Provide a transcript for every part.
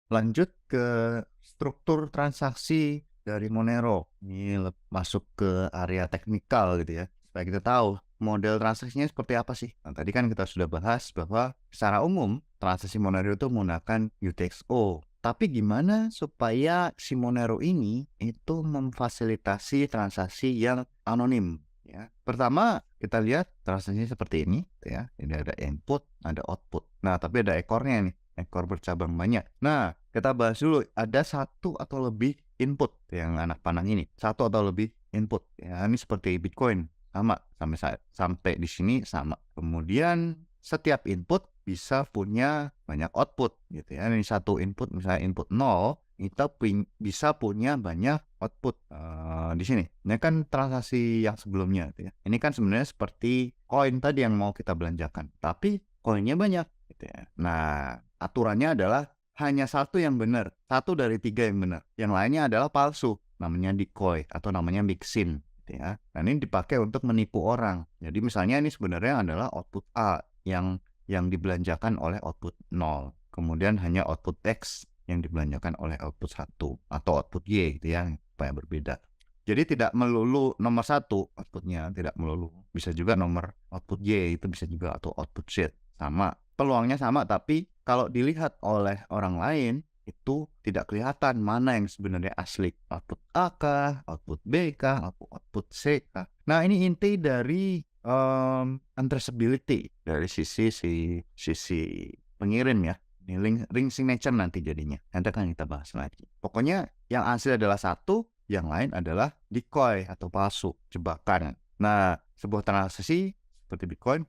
Lanjut ke struktur transaksi dari Monero. Ini masuk ke area teknikal gitu ya. Supaya kita tahu model transaksinya seperti apa sih. Nah, tadi kan kita sudah bahas bahwa secara umum transaksi Monero itu menggunakan UTXO. Tapi gimana supaya si Monero ini itu memfasilitasi transaksi yang anonim? Ya. Pertama, kita lihat transaksinya seperti ini, ya. Ini ada input, ada output. Nah, tapi ada ekornya nih, ekor bercabang banyak. Nah, kita bahas dulu, ada satu atau lebih input yang anak panah ini, satu atau lebih input. Ya, ini seperti Bitcoin, sama sampai di sini sama. Kemudian setiap input bisa punya banyak output, gitu ya. Ini satu input, misalnya input 0, kita bisa punya banyak output di sini. Ini kan transaksi yang sebelumnya, gitu ya. Ini kan sebenarnya seperti koin tadi yang mau kita belanjakan, tapi koinnya banyak, gitu ya. Nah, aturannya adalah hanya satu yang benar, satu dari tiga yang benar. Yang lainnya adalah palsu, namanya decoy atau namanya mixin, gitu ya. Nah, ini dipakai untuk menipu orang. Jadi misalnya ini sebenarnya adalah output A yang dibelanjakan oleh output 0. Kemudian hanya output X yang dibelanjakan oleh output 1 atau output Y, gitu ya, supaya berbeda. Jadi tidak melulu nomor 1 outputnya, tidak melulu. Bisa juga nomor output Y, itu bisa juga, atau output Z. Sama, peluangnya sama, tapi kalau dilihat oleh orang lain, itu tidak kelihatan mana yang sebenarnya asli. Output A kah, output B kah, output C kah. Nah, ini inti dari untraceability dari sisi pengirim ya. Ini ring signature nanti jadinya. Nanti akan kita bahas lagi. Pokoknya yang asli adalah satu, yang lain adalah decoy atau palsu, jebakan. Nah, sebuah transaksi seperti Bitcoin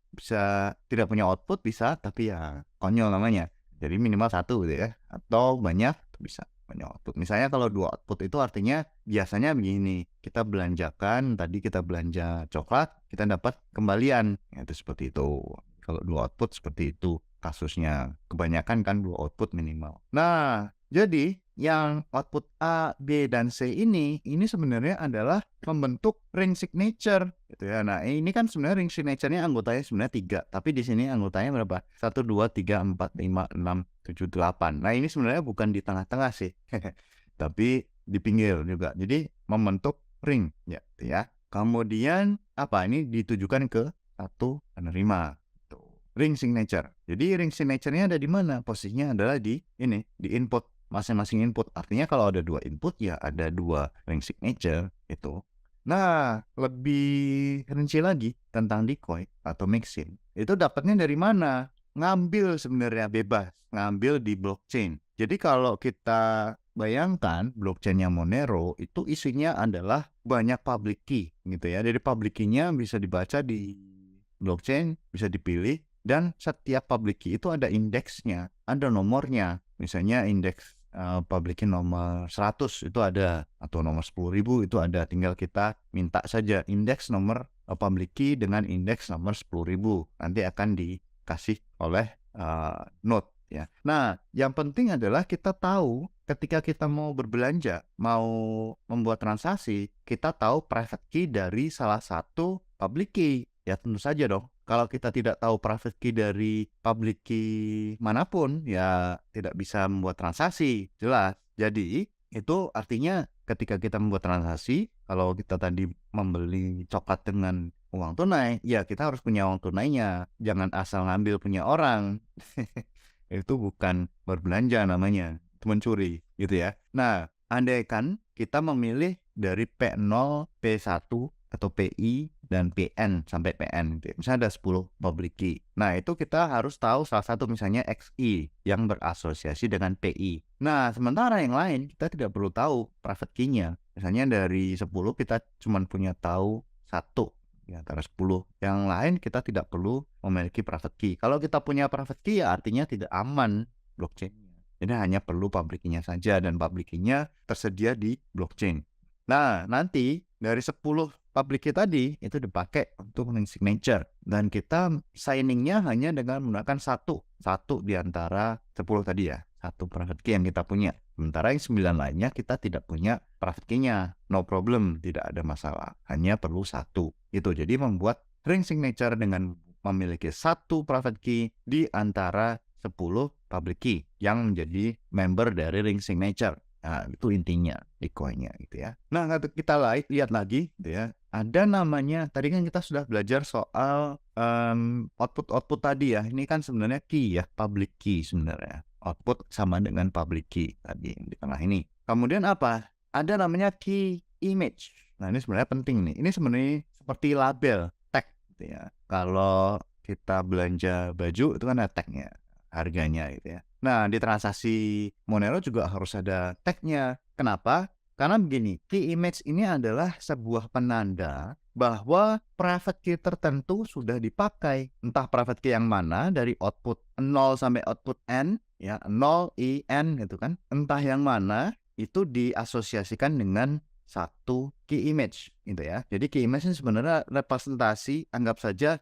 bisa tidak punya output, bisa, tapi ya konyol namanya. Jadi minimal satu gitu ya. Atau banyak, bisa banyak output. Misalnya kalau dua output itu artinya biasanya begini. Kita belanjakan, tadi kita belanja coklat, kita dapat kembalian. Ya, itu seperti itu. Kalau dua output seperti itu kasusnya. Kebanyakan kan dua output minimal. Nah, jadi yang output A, B, dan C ini sebenarnya adalah membentuk ring signature gitu ya. Nah, ini kan sebenarnya ring signature-nya anggotanya sebenarnya 3, tapi di sini anggotanya berapa? 1, 2, 3, 4, 5, 6, 7, 8. Nah, ini sebenarnya bukan di tengah-tengah sih. Tapi di pinggir juga. Jadi membentuk ring ya, gitu ya. Kemudian apa? Ini ditujukan ke satu penerima. Ring signature. Jadi ring signature-nya ada di mana? Posisinya adalah di input, masing-masing input. Artinya kalau ada 2 input ya ada 2 ring signature itu. Nah, lebih rinci lagi tentang decoy atau mixin. Itu dapatnya dari mana? Ngambil sebenarnya bebas, ngambil di blockchain. Jadi kalau kita bayangkan blockchain-nya Monero itu isinya adalah banyak public key gitu ya. Jadi public key-nya bisa dibaca di blockchain, bisa dipilih, dan setiap public key itu ada indeksnya, ada nomornya. Misalnya indeks public key nomor 100 itu ada, atau nomor 10.000 itu ada. Tinggal kita minta saja indeks nomor public key dengan indeks nomor 10.000. Nanti akan dikasih oleh node ya. Nah, yang penting adalah kita tahu ketika kita mau berbelanja, mau membuat transaksi, kita tahu private key dari salah satu public key. Ya tentu saja dong. Kalau kita tidak tahu private key dari public key manapun, ya tidak bisa membuat transaksi, jelas. Jadi, itu artinya ketika kita membuat transaksi, kalau kita tadi membeli coklat dengan uang tunai, ya kita harus punya uang tunainya. Jangan asal ngambil punya orang. Itu bukan berbelanja namanya, itu mencuri, gitu ya. Nah, andaikan kita memilih dari P0, P1, atau PI dan PN sampai PN gitu. Misalnya ada 10 public key. Nah, itu kita harus tahu salah satu, misalnya XI yang berasosiasi dengan PI. Nah, sementara yang lain kita tidak perlu tahu private key-nya. Misalnya dari 10 kita cuma punya tahu 1 di antara 10. Yang lain kita tidak perlu memiliki private key. Kalau kita punya private key ya artinya tidak aman blockchain-nya. Jadi hanya perlu public key-nya saja, dan public key-nya tersedia di blockchain. Nah, nanti dari 10 public key tadi itu dipakai untuk ring signature, dan kita signingnya hanya dengan menggunakan satu di antara 10 tadi ya, satu private key yang kita punya. Sementara yang 9 lainnya kita tidak punya private key-nya, no problem, tidak ada masalah, hanya perlu satu. Itu jadi membuat ring signature dengan memiliki satu private key di antara 10 public key yang menjadi member dari ring signature. Nah, itu intinya di koinnya gitu ya. Nah, kita lihat lagi gitu ya. Ada namanya, tadi kan kita sudah belajar soal output tadi ya. Ini kan sebenarnya key ya, public key sebenarnya. Output sama dengan public key tadi di tengah ini. Kemudian apa? Ada namanya key image. Nah, ini sebenarnya penting nih. Ini sebenarnya seperti label, tag gitu ya. Kalau kita belanja baju itu kan ada tagnya, harganya gitu ya. Nah, di transaksi Monero juga harus ada tagnya. Kenapa? Karena begini, key image ini adalah sebuah penanda bahwa private key tertentu sudah dipakai. Entah private key yang mana, dari output 0 sampai output N, ya 0, I, N gitu kan. Entah yang mana, itu diasosiasikan dengan satu key image gitu ya. Jadi key image ini sebenarnya representasi, anggap saja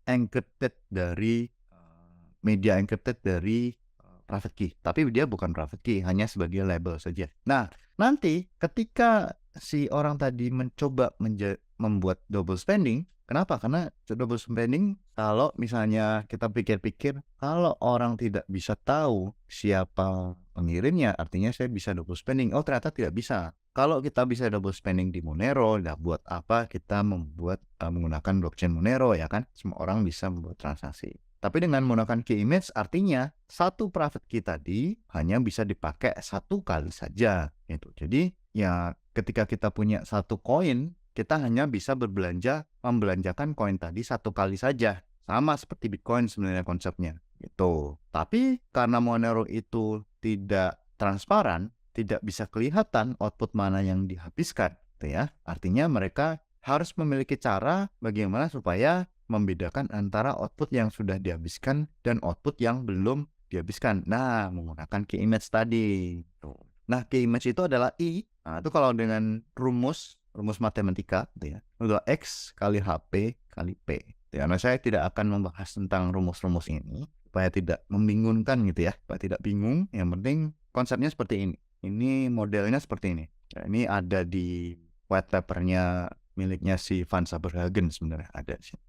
encrypted dari media encrypted dari private key, tapi dia bukan private key, hanya sebagai label saja. Nah, nanti ketika si orang tadi mencoba membuat double spending, kenapa? Karena double spending, kalau misalnya kita pikir-pikir, kalau orang tidak bisa tahu siapa pengirimnya, artinya saya bisa double spending. Oh, ternyata tidak bisa. Kalau kita bisa double spending di Monero, nah buat apa kita membuat menggunakan blockchain Monero ya kan? Semua orang bisa membuat transaksi. Tapi dengan menggunakan key image, artinya satu private key tadi hanya bisa dipakai satu kali saja. Gitu. Jadi ya ketika kita punya satu koin, kita hanya bisa membelanjakan koin tadi satu kali saja. Sama seperti Bitcoin sebenarnya konsepnya. Gitu. Tapi karena Monero itu tidak transparan, tidak bisa kelihatan output mana yang dihabiskan, gitu ya. Artinya mereka harus memiliki cara bagaimana supaya membedakan antara output yang sudah dihabiskan dan output yang belum dihabiskan. Nah, menggunakan key image tadi. Nah, key image itu adalah I. Nah, itu kalau dengan rumus matematika, gitu ya. Itu X kali HP kali P. Ya, nah saya tidak akan membahas tentang rumus-rumus ini supaya tidak membingungkan gitu ya, supaya tidak bingung. Yang penting konsepnya seperti ini. Ini modelnya seperti ini. Nah, ini ada di white papernya miliknya si Van Saberhagen sebenarnya ada sih.